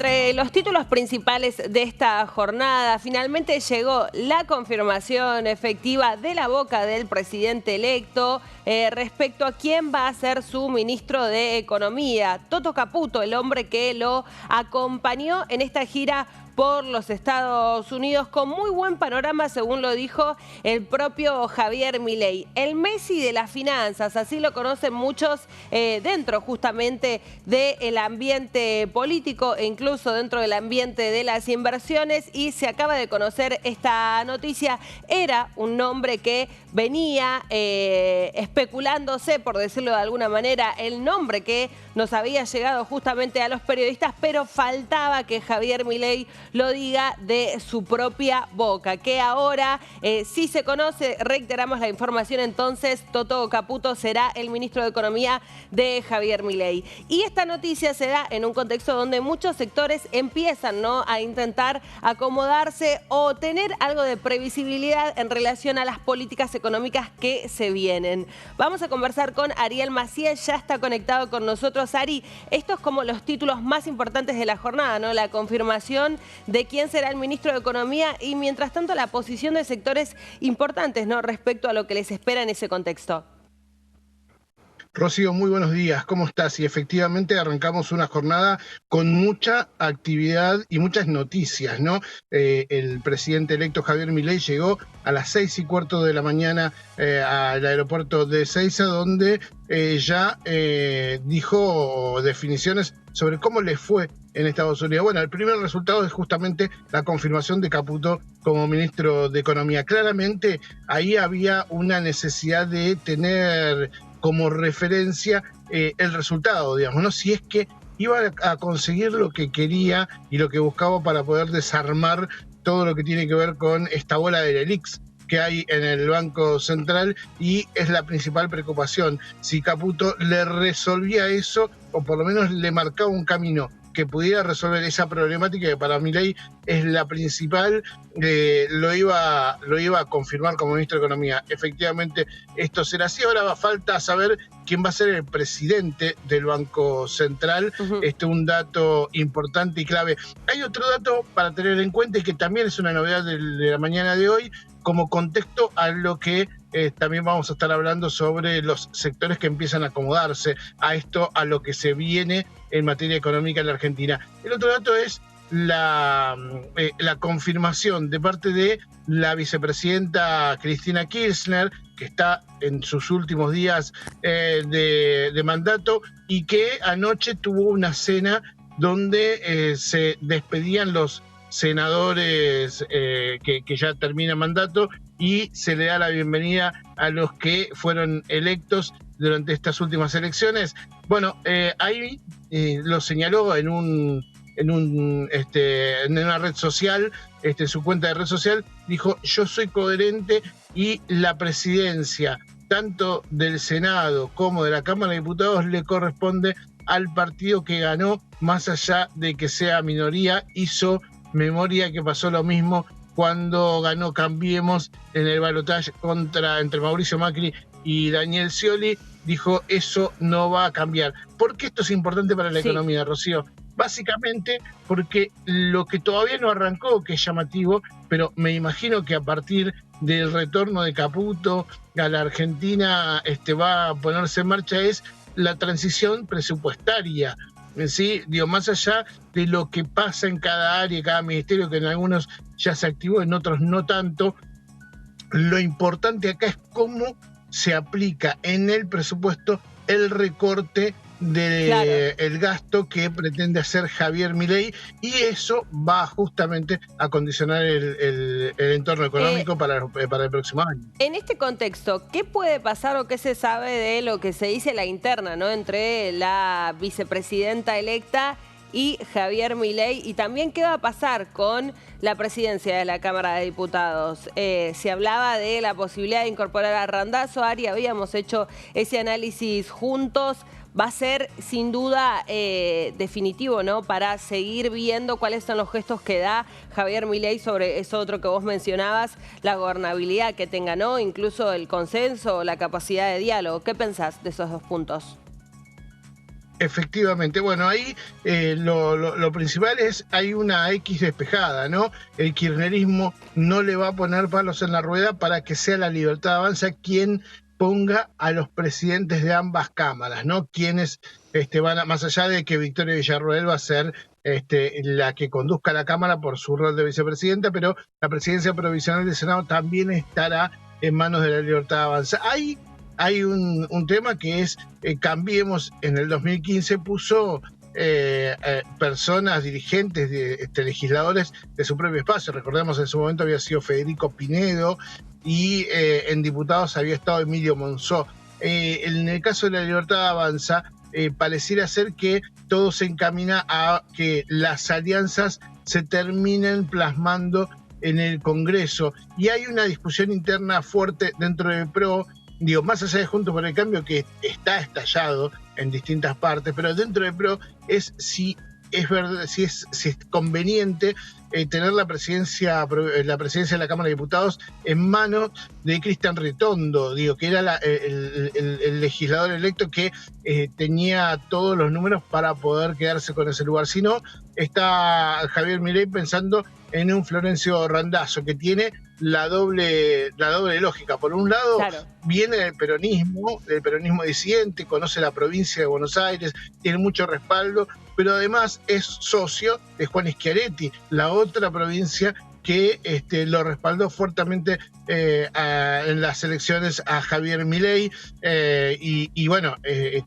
entre los títulos principales de esta jornada, finalmente llegó la confirmación efectiva de la boca del presidente electo respecto a quién va a ser su ministro de Economía. Toto Caputo, el hombre que lo acompañó en esta gira por los Estados Unidos, con muy buen panorama, según lo dijo el propio Javier Milei. El Messi de las finanzas, así lo conocen muchos dentro justamente del ambiente político e incluso dentro del ambiente de las inversiones, y se acaba de conocer esta noticia. Era un nombre que venía especulándose, por decirlo de alguna manera, el nombre que nos había llegado justamente a los periodistas, pero faltaba que Javier Milei lo diga de su propia boca, que ahora sí se conoce. Reiteramos la información entonces: Toto Caputo será el ministro de Economía de Javier Milei. Y esta noticia se da en un contexto donde muchos sectores empiezan, ¿no?, a intentar acomodarse o tener algo de previsibilidad en relación a las políticas económicas que se vienen. Vamos a conversar con Ariel Macías, ya está conectado con nosotros. Ari, estos como los títulos más importantes de la jornada, ¿no? La confirmación de quién será el ministro de Economía y, mientras tanto, la posición de sectores importantes, ¿no?, respecto a lo que les espera en ese contexto. Rocío, muy buenos días, ¿cómo estás? Y efectivamente arrancamos una jornada con mucha actividad y muchas noticias, ¿no? El presidente electo Javier Milei llegó a las 6:15 de la mañana al aeropuerto de Ezeiza, donde ya dijo definiciones sobre cómo le fue en Estados Unidos. Bueno, el primer resultado es justamente la confirmación de Caputo como ministro de Economía. Claramente ahí había una necesidad de tener como referencia el resultado, digamos, ¿no? Si es que iba a conseguir lo que quería y lo que buscaba para poder desarmar todo lo que tiene que ver con esta bola de LELIQs que hay en el Banco Central, y es la principal preocupación. Si Caputo le resolvía eso, o por lo menos le marcaba un camino que pudiera resolver esa problemática, que para Milei es la principal, lo iba a confirmar como ministro de Economía. Efectivamente, esto será así. Ahora falta saber quién va a ser el presidente del Banco Central. Un dato importante y clave. Hay otro dato para tener en cuenta, y que también es una novedad de la mañana de hoy, como contexto a lo que también vamos a estar hablando sobre los sectores que empiezan a acomodarse a esto, a lo que se viene en materia económica en la Argentina. El otro dato es la confirmación de parte de la vicepresidenta Cristina Kirchner, que está en sus últimos días de mandato, y que anoche tuvo una cena donde se despedían los senadores que ya terminan mandato, y se le da la bienvenida a los que fueron electos durante estas últimas elecciones. Bueno, ahí lo señaló en una red social, su cuenta de red social, dijo: yo soy coherente, y la presidencia tanto del Senado como de la Cámara de Diputados le corresponde al partido que ganó, más allá de que sea minoría. Hizo memoria que pasó lo mismo cuando ganó Cambiemos en el balotaje entre Mauricio Macri y Daniel Scioli. Dijo: eso no va a cambiar. ¿Por qué esto es importante para la economía, Rocío? Básicamente porque lo que todavía no arrancó, que es llamativo, pero me imagino que a partir del retorno de Caputo a la Argentina va a ponerse en marcha, es la transición presupuestaria. Sí, digo, más allá de lo que pasa en cada área, cada ministerio, que en algunos ya se activó, en otros no tanto, lo importante acá es cómo se aplica en el presupuesto el recorte del gasto que pretende hacer Javier Milei, y eso va justamente a condicionar el entorno económico para el próximo año. En este contexto, ¿qué puede pasar o qué se sabe de lo que se dice la interna, ¿no?, entre la vicepresidenta electa y Javier Milei? Y también, ¿qué va a pasar con la presidencia de la Cámara de Diputados? Se hablaba de la posibilidad de incorporar a Randazzo. Ari, habíamos hecho ese análisis juntos. Va a ser sin duda definitivo, ¿no?, para seguir viendo cuáles son los gestos que da Javier Milei sobre eso otro que vos mencionabas, la gobernabilidad que tenga, ¿no?, incluso el consenso, la capacidad de diálogo. ¿Qué pensás de esos dos puntos? Efectivamente, bueno, ahí lo principal es, hay una X despejada, ¿no? El kirchnerismo no le va a poner palos en la rueda para que sea la Libertad Avanza quien ponga a los presidentes de ambas cámaras, ¿no? Quienes van a, más allá de que Victoria Villarroel va a ser la que conduzca la Cámara por su rol de vicepresidenta, pero la presidencia provisional del Senado también estará en manos de la Libertad Avanza. Hay un tema que es, Cambiemos en el 2015 puso personas, dirigentes, legisladores de su propio espacio. Recordemos, en su momento había sido Federico Pinedo y en diputados había estado Emilio Monzó. En el caso de la Libertad Avanza, pareciera ser que todo se encamina a que las alianzas se terminen plasmando en el Congreso. Y hay una discusión interna fuerte dentro del PRO, digo, más allá de Juntos por el Cambio, que está estallado en distintas partes, pero dentro del PRO es si es verdad, si es conveniente tener la presidencia de la Cámara de Diputados en manos de Cristian Ritondo, digo, que era el legislador electo que tenía todos los números para poder quedarse con ese lugar. Si no, está Javier Milei pensando en un Florencio Randazzo, que tiene la doble lógica. Por un lado, claro, viene del peronismo disidente, conoce la provincia de Buenos Aires, tiene mucho respaldo, pero además es socio de Juan Schiaretti, la otra provincia que lo respaldó fuertemente en las elecciones a Javier Milei, y bueno,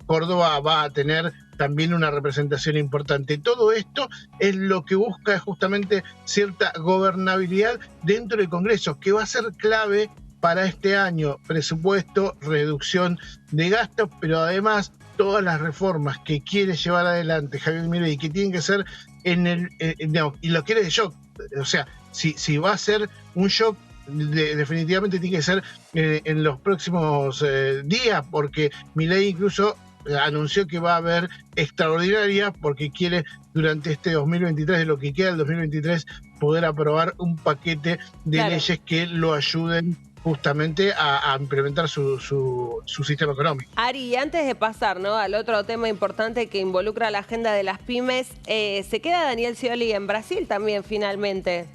Córdoba va a tener también una representación importante. Todo esto es lo que busca justamente cierta gobernabilidad dentro del Congreso, que va a ser clave para este año: presupuesto, reducción de gastos, pero además todas las reformas que quiere llevar adelante Javier Milei, que tienen que ser y lo quiere de shock. O sea, si va a ser un shock, definitivamente tiene que ser en los próximos días, porque Milei incluso anunció que va a haber extraordinaria, porque quiere durante este 2023, de lo que queda del 2023, poder aprobar un paquete de leyes que lo ayuden justamente a implementar su sistema económico. Ari, antes de pasar, ¿no?, al otro tema importante que involucra la agenda de las pymes, se queda Daniel Scioli en Brasil también finalmente.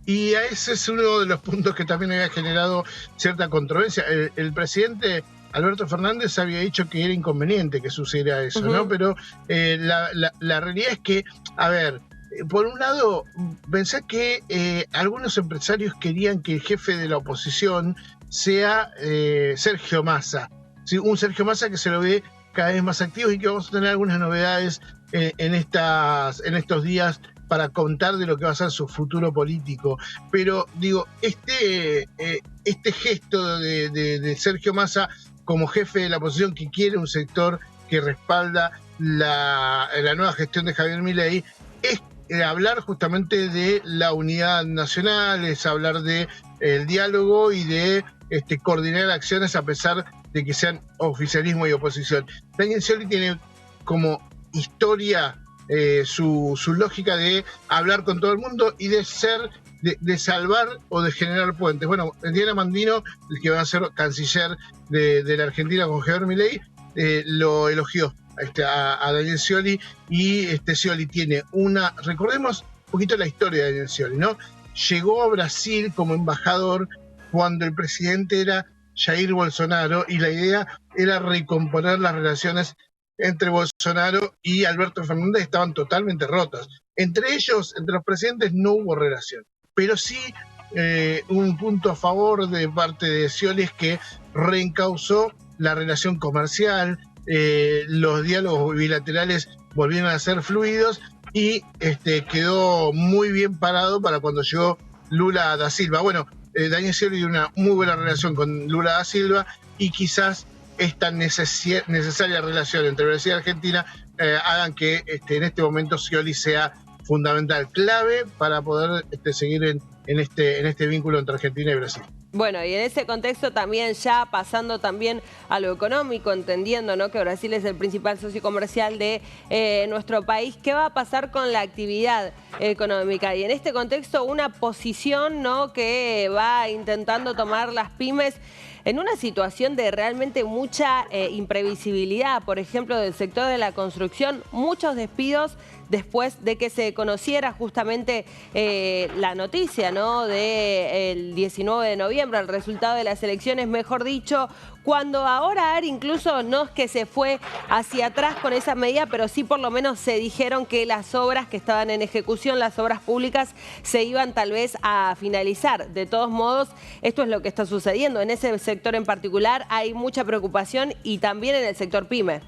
Y ese es uno de los puntos que también había generado cierta controversia. El presidente Alberto Fernández había dicho que era inconveniente que sucediera eso, ¿no? Pero la realidad es que, a ver, por un lado, pensé que algunos empresarios querían que el jefe de la oposición sea Sergio Massa. ¿Sí? Un Sergio Massa que se lo ve cada vez más activo, y que vamos a tener algunas novedades en estos días para contar de lo que va a ser su futuro político. Pero digo, este gesto de Sergio Massa como jefe de la oposición, que quiere un sector que respalda la nueva gestión de Javier Milei, es hablar justamente de la unidad nacional, es hablar de el diálogo y de coordinar acciones a pesar de que sean oficialismo y oposición. Daniel Scioli tiene como historia su lógica de hablar con todo el mundo y de salvar o de generar puentes. Bueno, Diana Mandino, el que va a ser canciller de la Argentina con Javier Milei, lo elogió a Daniel Scioli, y Scioli tiene recordemos un poquito la historia de Daniel Scioli, ¿no? Llegó a Brasil como embajador cuando el presidente era Jair Bolsonaro, y la idea era recomponer las relaciones entre Bolsonaro y Alberto Fernández, estaban totalmente rotas. Entre ellos, entre los presidentes, no hubo relación. Pero sí, un punto a favor de parte de Scioli es que reencauzó la relación comercial, los diálogos bilaterales volvieron a ser fluidos, y quedó muy bien parado para cuando llegó Lula da Silva. Bueno, Daniel Scioli tiene una muy buena relación con Lula da Silva, y quizás esta necesaria relación entre Brasil y Argentina hagan que en este momento Scioli sea fundamental, clave para poder seguir en este vínculo entre Argentina y Brasil. Bueno, y en ese contexto también, ya pasando también a lo económico, entendiendo, ¿no?, que Brasil es el principal socio comercial de nuestro país, ¿qué va a pasar con la actividad económica? Y en este contexto, una posición, ¿no?, que va intentando tomar las pymes en una situación de realmente mucha imprevisibilidad, por ejemplo, del sector de la construcción, muchos despidos después de que se conociera justamente la noticia, ¿no?, del 19 de noviembre, el resultado de las elecciones, mejor dicho, cuando ahora ARI incluso no es que se fue hacia atrás con esa medida, pero sí por lo menos se dijeron que las obras que estaban en ejecución, las obras públicas, se iban tal vez a finalizar. De todos modos, esto es lo que está sucediendo. En ese sector en particular hay mucha preocupación, y también en el sector pyme.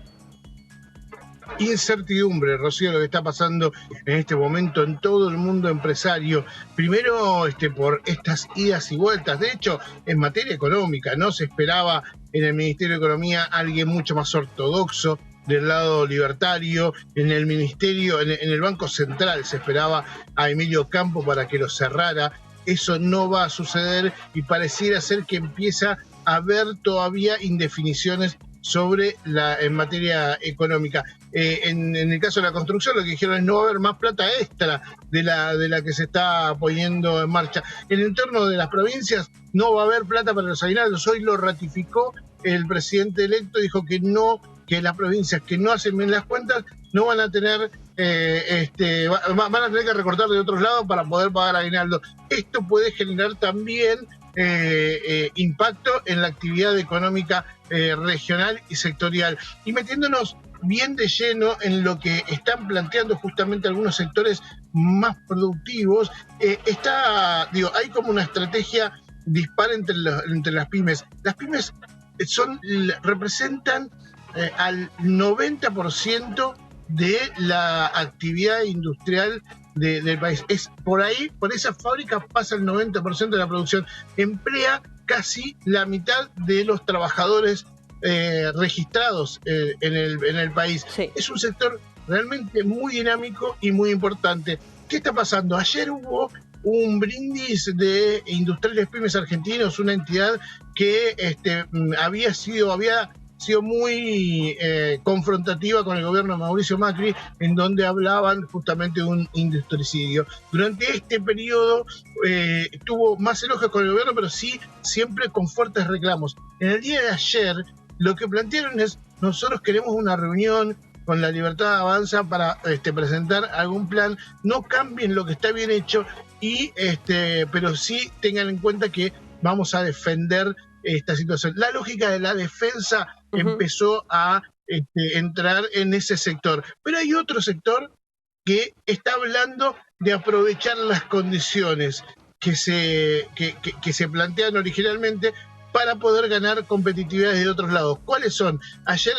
Incertidumbre, Rocío, lo que está pasando en este momento en todo el mundo empresario. Primero, por estas idas y vueltas. De hecho, en materia económica, no se esperaba en el Ministerio de Economía alguien mucho más ortodoxo del lado libertario. En el Ministerio, en el Banco Central, se esperaba a Emilio Campo para que lo cerrara. Eso no va a suceder y pareciera ser que empieza a haber todavía indefiniciones en materia económica. En el caso de la construcción, lo que dijeron es no va a haber más plata extra de la que se está poniendo en marcha. En el entorno de las provincias no va a haber plata para los aguinaldos. Hoy lo ratificó el presidente electo, dijo que no, que las provincias que no hacen bien las cuentas no van a tener van a tener que recortar de otros lados para poder pagar aguinaldo. Esto puede generar también impacto en la actividad económica regional y sectorial. Y metiéndonos bien de lleno en lo que están planteando justamente algunos sectores más productivos, hay como una estrategia dispar entre las pymes. Las pymes representan al 90% de la actividad industrial del país. Es por ahí, por esa fábrica pasa el 90% de la producción. Emplea casi la mitad de los trabajadores registrados en el país. Sí. Es un sector realmente muy dinámico y muy importante. ¿Qué está pasando? Ayer hubo un brindis de Industriales Pymes Argentinos, una entidad que había sido muy confrontativa con el gobierno de Mauricio Macri, en donde hablaban justamente de un industricidio. Durante este periodo tuvo más elogios con el gobierno, pero sí siempre con fuertes reclamos. En el día de ayer, lo que plantearon es: nosotros queremos una reunión con La Libertad Avanza para presentar algún plan, no cambien lo que está bien hecho, pero sí tengan en cuenta que vamos a defender esta situación. La lógica de la defensa empezó a entrar en ese sector. Pero hay otro sector que está hablando de aprovechar las condiciones que se plantean originalmente para poder ganar competitividad de otros lados. ¿Cuáles son? Ayer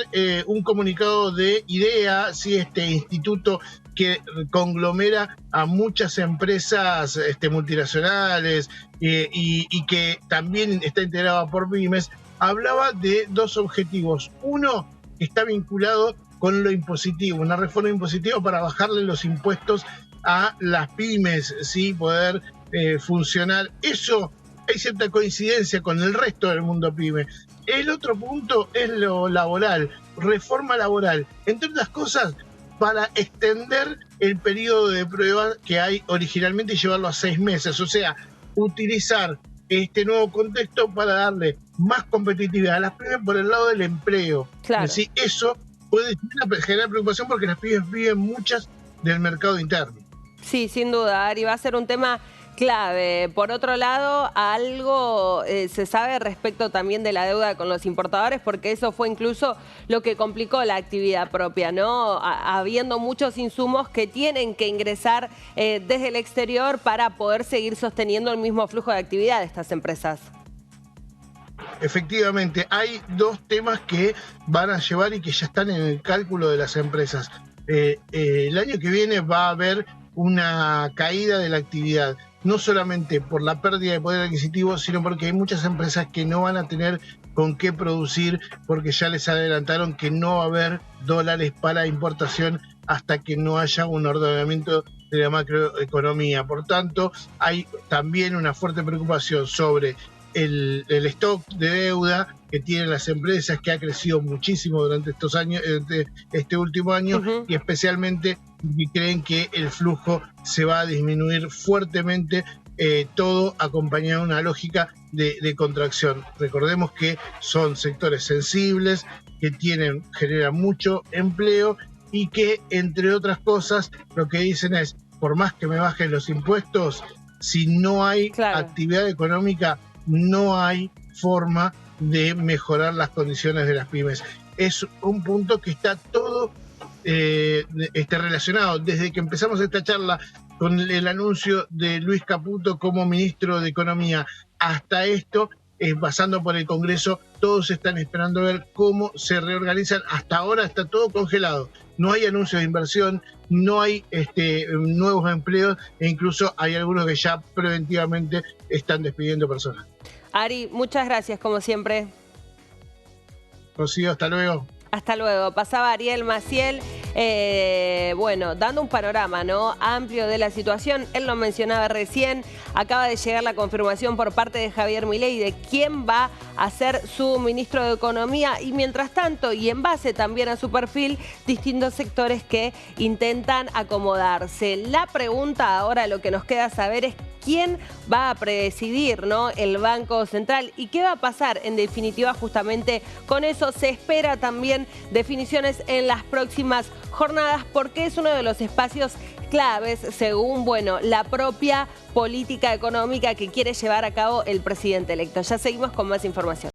un comunicado de IDEA, ¿sí?, este instituto que conglomera a muchas empresas multinacionales y que también está integrada por pymes, hablaba de dos objetivos. Uno está vinculado con lo impositivo, una reforma impositiva para bajarle los impuestos a las pymes, ¿sí?, poder funcionar. Eso hay cierta coincidencia con el resto del mundo pyme. El otro punto es lo laboral, reforma laboral, entre otras cosas, para extender el periodo de prueba que hay originalmente y llevarlo a 6 meses. O sea, utilizar este nuevo contexto para darle más competitividad a las pymes por el lado del empleo. Claro. Es decir, eso puede generar preocupación porque las pymes viven muchas del mercado interno. Sí, sin duda, Ari, va a ser un tema clave. Por otro lado, algo se sabe respecto también de la deuda con los importadores, porque eso fue incluso lo que complicó la actividad propia, ¿no? Habiendo muchos insumos que tienen que ingresar desde el exterior para poder seguir sosteniendo el mismo flujo de actividad de estas empresas. Efectivamente, hay dos temas que van a llevar y que ya están en el cálculo de las empresas. El año que viene va a haber una caída de la actividad, no solamente por la pérdida de poder adquisitivo, sino porque hay muchas empresas que no van a tener con qué producir, porque ya les adelantaron que no va a haber dólares para importación hasta que no haya un ordenamiento de la macroeconomía. Por tanto, hay también una fuerte preocupación sobre el stock de deuda que tienen las empresas, que ha crecido muchísimo durante estos años, este último año, y especialmente creen que el flujo se va a disminuir fuertemente, todo acompañado de una lógica de contracción. Recordemos que son sectores sensibles, que generan mucho empleo y que, entre otras cosas, lo que dicen es, por más que me bajen los impuestos, si no hay actividad económica, no hay forma de mejorar las condiciones de las pymes. Es un punto que está todo relacionado. Desde que empezamos esta charla con el anuncio de Luis Caputo como ministro de Economía hasta esto, pasando por el Congreso, todos están esperando a ver cómo se reorganizan. Hasta ahora está todo congelado. No hay anuncios de inversión, no hay nuevos empleos, e incluso hay algunos que ya preventivamente están despidiendo personas. Ari, muchas gracias, como siempre. Rocío, hasta luego. Hasta luego. Pasaba Ariel Maciel, bueno, dando un panorama, ¿no?, amplio de la situación. Él lo mencionaba recién, acaba de llegar la confirmación por parte de Javier Milei de quién va a ser su ministro de Economía, y mientras tanto, y en base también a su perfil, distintos sectores que intentan acomodarse. La pregunta ahora, lo que nos queda saber es quién va a presidir, ¿no?, el Banco Central, y qué va a pasar en definitiva justamente con eso. Se espera también definiciones en las próximas jornadas, porque es uno de los espacios claves según, bueno, la propia política económica que quiere llevar a cabo el presidente electo. Ya seguimos con más información.